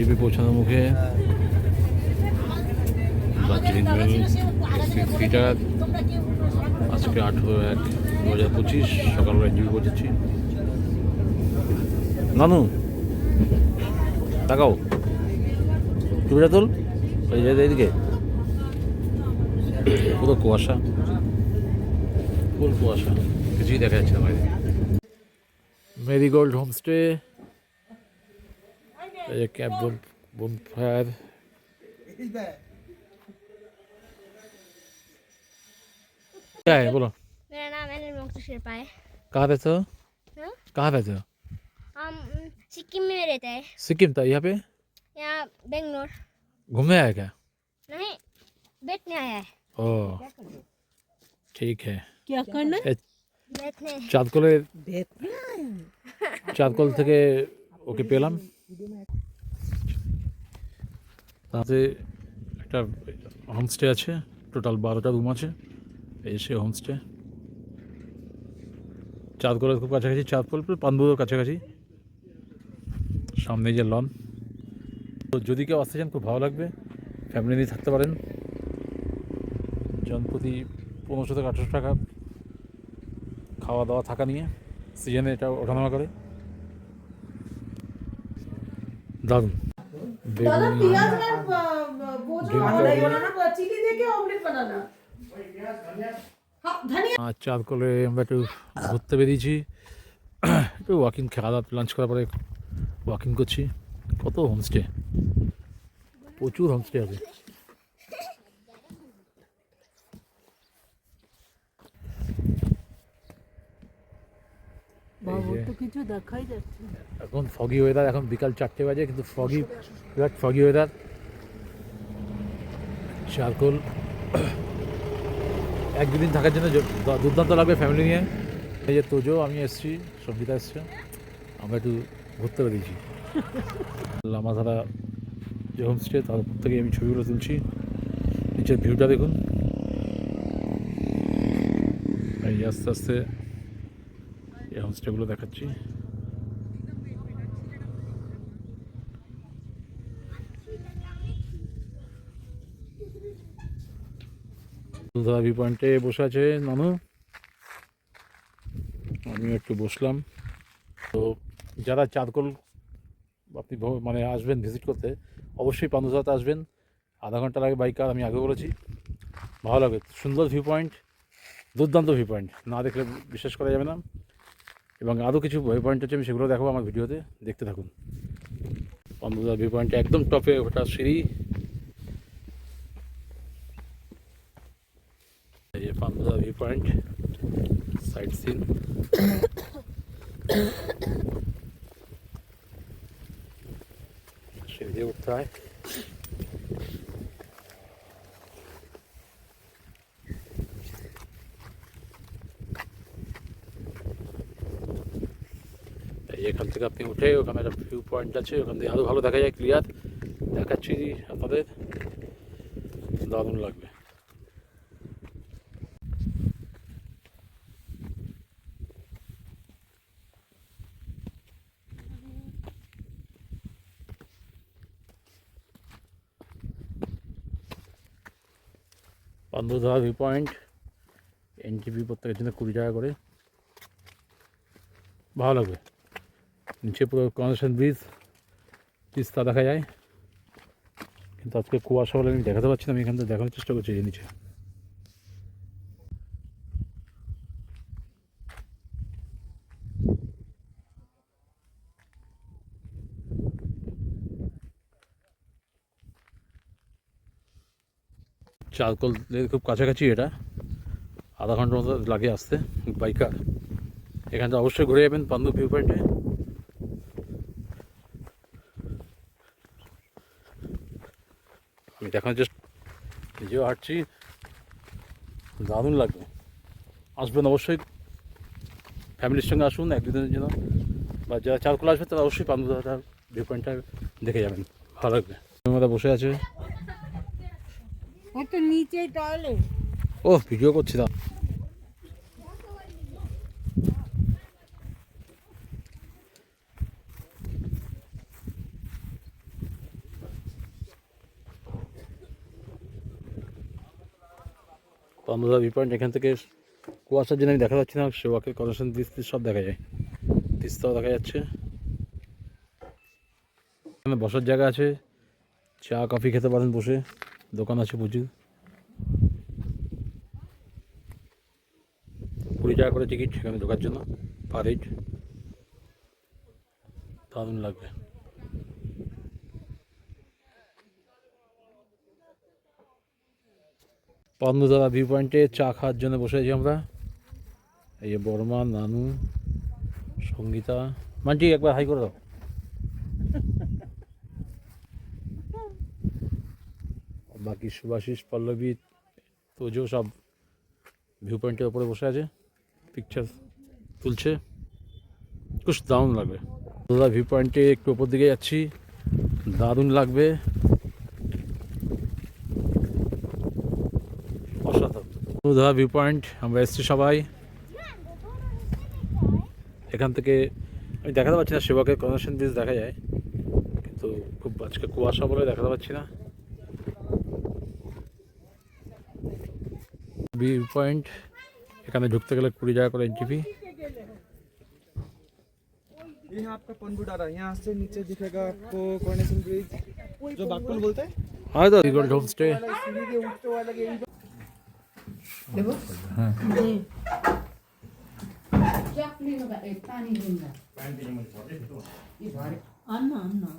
NJP পৌঁছানোর মুখে Darjeeling mail seater আজকে 8/1/2025 সকালবেলা এনজিপি পৌঁছেছি। নানু তাকাও, টুপিটা তোল, এই যে এইদিকে পুরো কুয়াশা, ফুল কুয়াশা, কিছুই দেখা যাচ্ছে না বাইরে। মেরিগোল্ড হোমস্টে, এই যে ক্যাম্প বনফায়ার। क्या है बोलो? मेरा नाम है निर्मोक्ष शेरपा है। कहाँ रहते हो? हाँ? कहाँ रहते हो? हम सिक्किम में रहता है। सिक्किम था यहाँ पे यहाँ बेंगलोर घूमने आया क्या? नहीं, बैठने आया है। ओह ठीक है। क्या करना है? बैठने। চাঁদকল থেকে ওকে পেলাম। তাতে একটা হোমস্টে আছে, টোটাল 12টা রুম আছে। এই সে হোমস্টে চাঁদকলের খুব কাছাকাছি, চাঁদকল পানবুড়োর কাছাকাছি, সামনে যে লন। তো যদি কেউ আসতে চান খুব ভালো লাগবে, ফ্যামিলি নিয়ে থাকতে পারেন। জনপ্রতি 1500 থেকে 1800 টাকা খাওয়া দাওয়া থাকা নিয়ে, সিজনে এটা ওঠানামা করে। দারুণ। दादा प्याज में वो जो बनाना चिली देके ऑमलेट बनाना। हाँ धनिया। চাঁদকলে আমরা একটু ঘুরতে বেরিয়েছি, একটু ওয়াকিং, খাওয়া দাওয়া লাঞ্চ করার পরে ওয়াকিং করছি। কত হোমস্টে, প্রচুর হোমস্টে আছে। বাবু তো কিছু দেখাই যাচ্ছে না। এখন ফগি ওয়েদার, এখন বিকাল 4টে বাজে, কিন্তু বিরাট ফগি ওয়েদার। চারকোল এক দুদিন থাকার জন্য দুর্দান্ত লাগবে ফ্যামিলি নিয়ে। এই যে তোজো, আমি এসেছি, সঙ্গীতা এসছে, আমরা একটু ঘুরতে বেরিয়েছি। লামাধারা যে হোমস্টে, তার উপর থেকে আমি ছবিগুলো তুলছি। নিচের ভিউটা দেখুন। এই আস্তে আস্তে এই হোমস্টেগুলো দেখাচ্ছি। ভিউ পয়েন্টে বসে আছে নানু, আমি একটু বসলাম। তো যারা চাঁদকল আপনি মানে আসবেন ভিজিট করতে, অবশ্যই পান্ডুসাতে আসবেন। আধা ঘন্টা লাগে বাইক, আর আমি আগে বলেছি, ভালো লাগে, সুন্দর ভিউ পয়েন্ট, দুর্দান্ত ভিউ পয়েন্ট, না দেখলে বিশ্বাস করা যাবে না। এবং আরও কিছু ভিউ পয়েন্ট আছে, আমি সেগুলো দেখাবো আমার ভিডিওতে, দেখতে থাকুন। পান্ডুসা ভিউ পয়েন্টে একদম টপে, ওটা সিঁড়ি। এই যে পান্ডুসা ভিউ পয়েন্ট, সাইড সিন। সিঁড়ি দিয়ে উঠতে হয়। এখান থেকে আপনি উঠে ওখানে একটা ভিউ পয়েন্ট আছে, ওখান থেকে আরও ভালো দেখা যায়, ক্লিয়ার দেখাচ্ছি আপনাদের, দারুণ লাগবে। পান্ডুসা ভিউ পয়েন্ট, এনটিভি প্রত্যেকের জন্য 20 টাকা করে, ভালো লাগবে। নিচে পুরো কনস্ট্রাকশন ব্রিজ, তিস্তা দেখা যায়, কিন্তু আজকে কুয়াশা বলে আমি দেখাতে পারছি না। আমি এখান থেকে দেখানোর চেষ্টা করছি এই নিচে। চারকোলের খুব কাছাকাছি, এটা আধা ঘন্টার মতো লাগে আসতে বাইকার। এখানটা অবশ্যই ঘুরে যাবেন পান্ডু ভিউ পয়েন্টে। আমি দেখানোর চেষ্টা, নিজেও হাঁটছি, দারুণ লাগবে। আসবেন অবশ্যই, ফ্যামিলির সঙ্গে আসুন এক দুদিনের জন্য, বা যারা চারকোল আসবে তারা অবশ্যই পান্ডুসার ভিউ পয়েন্টটা দেখে যাবেন, ভালো লাগবে। আমরা বসে আছে, একটা নিচে টয়লেট। ও ভিডিও করছি না। পান্ডুদা ভিউ পয়েন্ট এখান থেকে কুয়াশার জন্য আমি দেখা যাচ্ছি না, সেবাকের কনেকশন ব্রিজ সব দেখা যায়, তিস্তাও দেখা যাচ্ছে। এখানে বসার জায়গা আছে, চা কফি খেতে পারেন বসে, দোকান আছে প্রচুর। 20 টাকা করে টিকিট সেখানে ঢোকার জন্য পার হেড। দারুণ লাগবে। পান্ডুদারা ভিউ পয়েন্টে চা খাওয়ার জন্য বসে আছি আমরা। এই যে বর্মা, নানু, সঙ্গীতা, মানটি একবার হাই করে দাও। বাকি সুভাষিস, পল্লবী, তোজো সব ভিউ পয়েন্টের ওপরে বসে আছে, পিকচার তুলছে, খুব দারুণ লাগবে। দাদা ভিউ পয়েন্টে একটু ওপর দিকে যাচ্ছি, দারুণ লাগবে, অসাধারণ। দাদা ভিউ পয়েন্ট আমরা এসেছি সবাই। এখান থেকে আমি দেখাতে পাচ্ছি না, সেবাকের কনেকশন ব্রিজ দেখা যায়, কিন্তু খুব আজকে কুয়াশা বলে দেখাতে পাচ্ছি না। ভিউ পয়েন্ট এখানে ঢুকতে গেলে 20 টাকা করে এন্ট্রি ফি। ये है आपका पनबुडारा, यहाँ से नीचे दिखेगा आपको कॉर्नेशन ब्रिज, जो बागपुल बोलते हैं। हाँ तो रिगोल्ड होम स्टे। सीढ़ी के उठते वाला के यही देखो हाँ अन्ना अन्ना